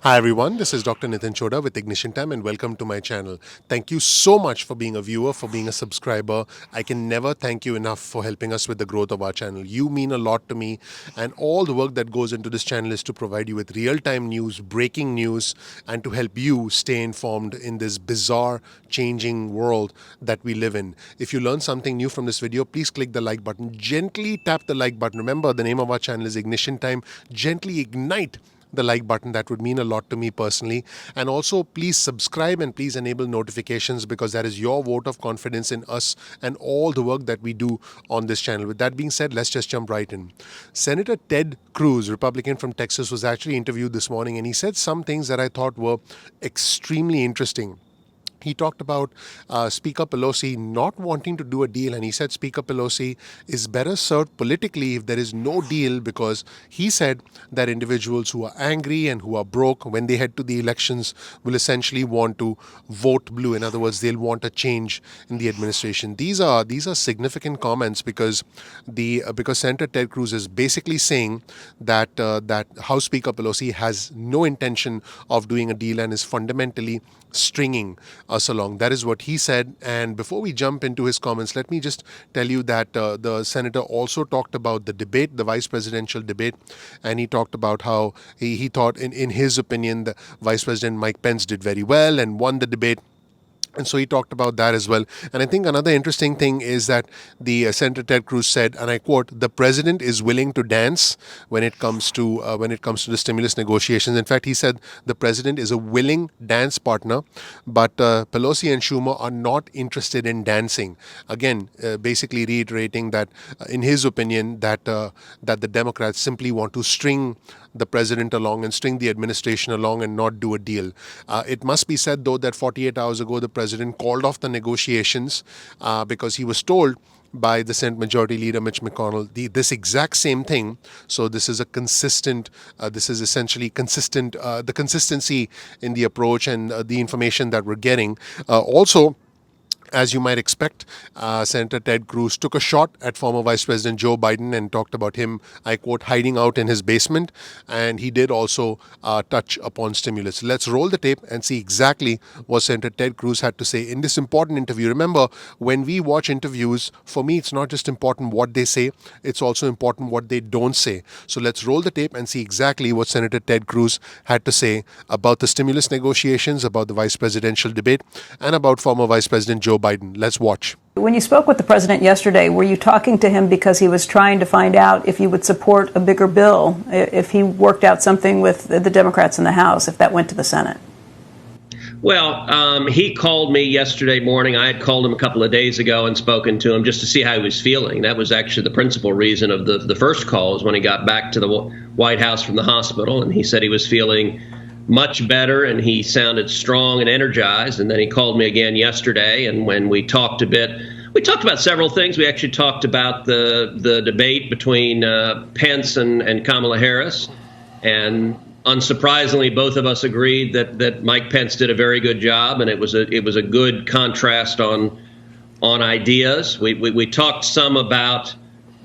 Hi everyone, this is Dr. Nitin Choda with Ignition Time and welcome to my channel. Thank you so much for being a viewer, for being a subscriber. I can never thank you enough for helping us with the growth of our channel. You mean a lot to me, and all the work that goes into this channel is to provide you with real-time news, breaking news, and to help you stay informed in this bizarre, changing world that we live in. If you learn something new from this video, please click the like button. Gently tap the like button. Remember, the name of our channel is Ignition Time. Gently ignite the like button. That would mean a lot to me personally. And also, please subscribe and please enable notifications, because that is your vote of confidence in us and all the work that we do on this channel. With that being said, let's just jump right in. Senator Ted Cruz, Republican from Texas, was actually interviewed this morning, and he said some things that I thought were extremely interesting. He talked about Speaker Pelosi not wanting to do a deal, and he said Speaker Pelosi is better served politically if there is no deal, because he said that individuals who are angry and who are broke when they head to the elections will essentially want to vote blue. In other words, they'll want a change in the administration. These are significant comments, because because Senator Ted Cruz is basically saying that House Speaker Pelosi has no intention of doing a deal and is fundamentally stringing us along. That is what he said. And before we jump into his comments, let me just tell you that the senator also talked about the debate, the vice presidential debate, and he talked about how he thought, in his opinion, the Vice President Mike Pence did very well and won the debate. And so he talked about that as well. And I think another interesting thing is that the Senator Ted Cruz said, and I quote, "The president is willing to dance when it comes to the stimulus negotiations." In fact, he said the president is a willing dance partner, but Pelosi and Schumer are not interested in dancing. Again, basically reiterating that, in his opinion, that the Democrats simply want to string the president along and string the administration along and not do a deal. It must be said, though, that 48 hours ago, the president called off the negotiations because he was told by the Senate Majority Leader Mitch McConnell this exact same thing. So this is this is essentially consistent, the consistency in the approach and the information that we're getting. Also, as you might expect, Senator Ted Cruz took a shot at former Vice President Joe Biden and talked about him, I quote, hiding out in his basement. And he did also touch upon stimulus. Let's roll the tape and see exactly what Senator Ted Cruz had to say in this important interview. Remember, when we watch interviews, for me, it's not just important what they say, it's also important what they don't say. So let's roll the tape and see exactly what Senator Ted Cruz had to say about the stimulus negotiations, about the vice presidential debate, and about former Vice President Joe Biden. Let's watch. When you spoke with the president yesterday, were you talking to him because he was trying to find out if you would support a bigger bill, if he worked out something with the Democrats in the House, if that went to the Senate? Well, he called me yesterday morning. I had called him a couple of days ago and spoken to him just to see how he was feeling. That was actually the principal reason of the first call, is when he got back to the White House from the hospital, and he said he was feeling much better and he sounded strong and energized. And then he called me again yesterday, and when we talked a bit, we talked about several things. We actually talked about the debate between Pence and Kamala Harris, and unsurprisingly, both of us agreed that Mike Pence did a very good job, and it was a good contrast on ideas. We talked some about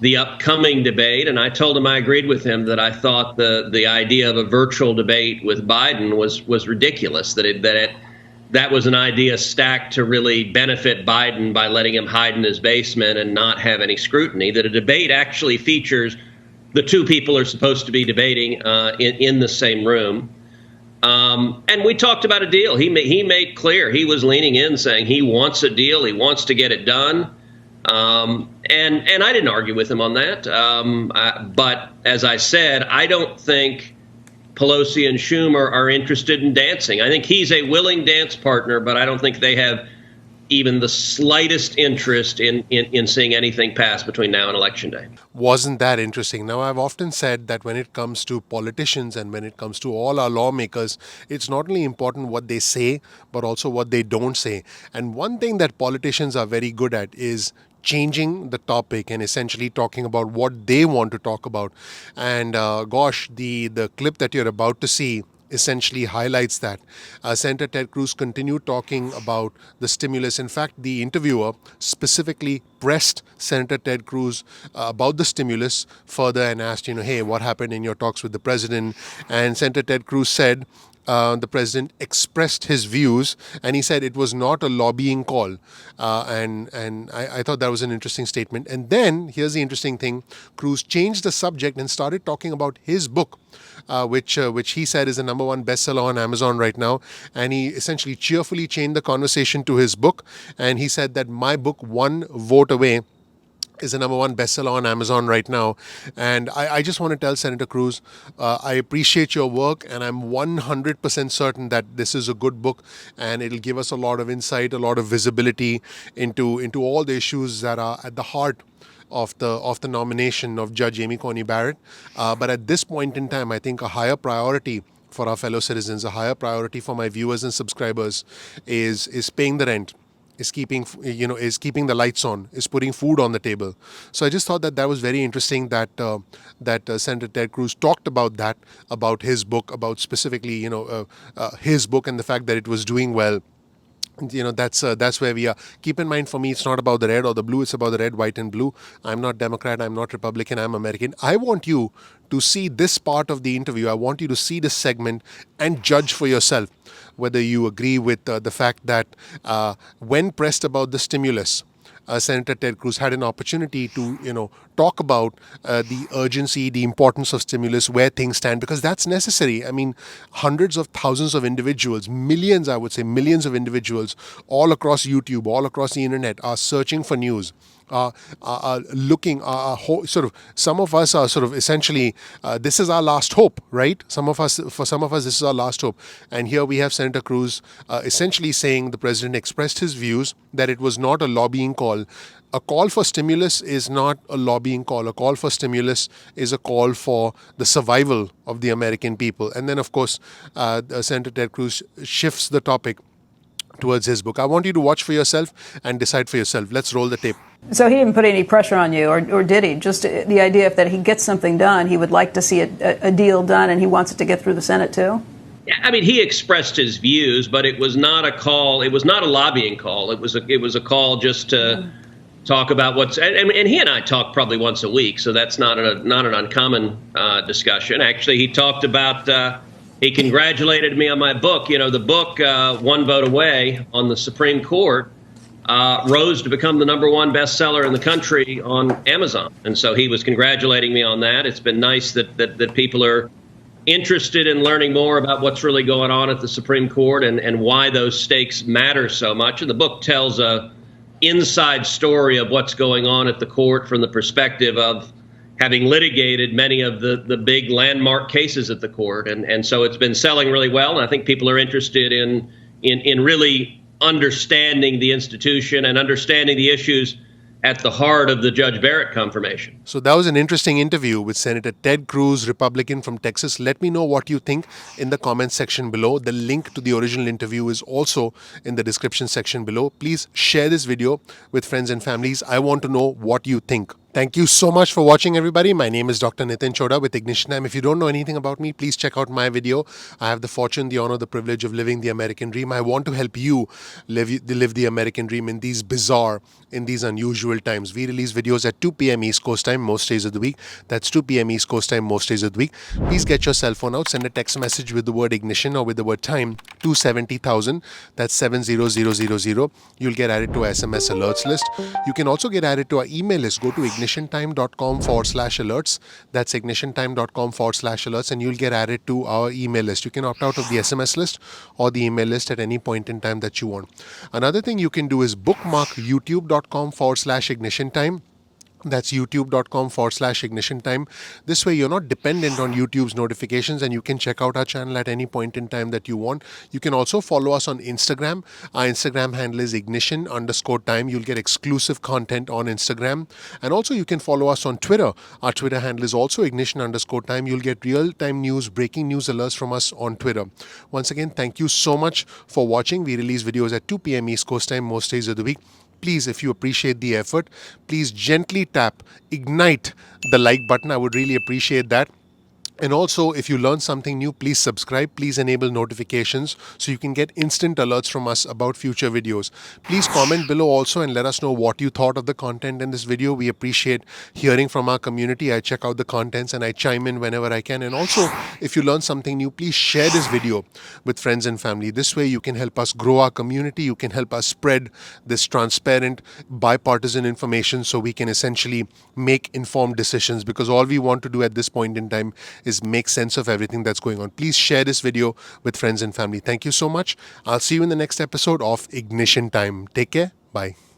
the upcoming debate, and I told him I agreed with him that I thought the idea of a virtual debate with Biden was ridiculous. That was an idea stacked to really benefit Biden by letting him hide in his basement and not have any scrutiny. That a debate actually features the two people are supposed to be debating in the same room. And we talked about a deal. He made clear he was leaning in, saying he wants a deal. He wants to get it done. And I didn't argue with him on that. But as I said, I don't think Pelosi and Schumer are interested in dancing. I think he's a willing dance partner, but I don't think they have even the slightest interest in seeing anything pass between now and Election Day. Wasn't that interesting? Now, I've often said that when it comes to politicians and when it comes to all our lawmakers, it's not only important what they say, but also what they don't say. And one thing that politicians are very good at is changing the topic and essentially talking about what they want to talk about. And the clip that you're about to see essentially highlights that. Senator Ted Cruz continued talking about the stimulus. In fact, the interviewer specifically pressed Senator Ted Cruz about the stimulus further and asked, hey, what happened in your talks with the president? And Senator Ted Cruz said, the president expressed his views, and he said it was not a lobbying call. And I thought that was an interesting statement. And then here's the interesting thing: Cruz changed the subject and started talking about his book, which he said is the #1 bestseller on Amazon right now. And he essentially cheerfully changed the conversation to his book, and he said that my book, One Vote Away, is the #1 bestseller on Amazon right now. And I just want to tell Senator Cruz, I appreciate your work, and I'm 100% certain that this is a good book, and it'll give us a lot of insight, a lot of visibility into all the issues that are at the heart of the nomination of Judge Amy Coney Barrett. But at this point in time, I think a higher priority for our fellow citizens, a higher priority for my viewers and subscribers is paying the rent, is keeping the lights on, is putting food on the table. So I just thought that was very interesting that Senator Ted Cruz talked about that, about his book, about specifically his book and the fact that it was doing well. That's where we are. Keep in mind, for me, it's not about the red or the blue, it's about the red, white and blue. I'm not Democrat, I'm not Republican, I'm American. I want you to see this part of the interview. I want you to see this segment and judge for yourself whether you agree with the fact that when pressed about the stimulus, Senator Ted Cruz had an opportunity to, talk about the urgency, the importance of stimulus, where things stand, because that's necessary. I mean, hundreds of thousands of individuals, millions, I would say, millions of individuals all across YouTube, all across the internet are searching for news. Looking, some of us are sort of essentially, this is our last hope, right? For some of us, this is our last hope. And here we have Senator Cruz essentially saying the president expressed his views that it was not a lobbying call. A call for stimulus is not a lobbying call. A call for stimulus is a call for the survival of the American people. And then, of course, Senator Ted Cruz shifts the topic towards his book. I want you to watch for yourself and decide for yourself. Let's roll the tape. So he didn't put any pressure on you, or did he? Just the idea if that he gets something done, he would like to see a deal done, and he wants it to get through the Senate too? Yeah, I mean, he expressed his views, but it was not a call. It was not a lobbying call. It was a call just to talk about what's. And he and I talk probably once a week, so that's not an uncommon discussion. Actually, he talked about. He congratulated me on my book. The book, One Vote Away, on the Supreme Court, rose to become the #1 bestseller in the country on Amazon. And so he was congratulating me on that. It's been nice that people are interested in learning more about what's really going on at the Supreme Court and why those stakes matter so much. And the book tells a inside story of what's going on at the court from the perspective of having litigated many of the big landmark cases at the court. And so it's been selling really well. And I think people are interested in really understanding the institution and understanding the issues at the heart of the Judge Barrett confirmation. So that was an interesting interview with Senator Ted Cruz, Republican from Texas. Let me know what you think in the comments section below. The link to the original interview is also in the description section below. Please share this video with friends and families. I want to know what you think. Thank you so much for watching, everybody. My name is Dr. Nitin Choda with Ignition Time. If you don't know anything about me, please check out my video. I have the fortune, the honor, the privilege of living the American dream. I want to help you live the American dream in these bizarre, in these unusual times. We release videos at 2 p.m. East Coast time most days of the week. That's 2 p.m. East Coast time most days of the week. Please get your cell phone out. Send a text message with the word ignition or with the word time to 70,000. That's 70000. You'll get added to our SMS alerts list. You can also get added to our email list. Go to ignitiontime.com/alerts. That's ignitiontime.com/alerts, and you'll get added to our email list. You can opt out of the SMS list or the email list at any point in time that you want. Another thing you can do is bookmark youtube.com/ignitiontime. That's youtube.com/ignition time. This way you're not dependent on YouTube's notifications, and you can check out our channel at any point in time that you want. You can also follow us on Instagram. Our Instagram handle is ignition_time. You'll get exclusive content on Instagram. And also you can follow us on Twitter. Our Twitter handle is also ignition_time. You'll get real-time news, breaking news alerts from us on Twitter. Once again, thank you so much for watching. We release videos at 2 p.m. East Coast time most days of the week. Please, if you appreciate the effort, please gently ignite the like button. I would really appreciate that. And also, if you learn something new, please subscribe. Please enable notifications so you can get instant alerts from us about future videos. Please comment below also and let us know what you thought of the content in this video. We appreciate hearing from our community. I check out the contents and I chime in whenever I can. And also, if you learn something new, please share this video with friends and family. This way, you can help us grow our community. You can help us spread this transparent, bipartisan information so we can essentially make informed decisions, because all we want to do at this point in time is make sense of everything that's going on. Please share this video with friends and family. Thank you so much. I'll see you in the next episode of Ignition Time. Take care. Bye.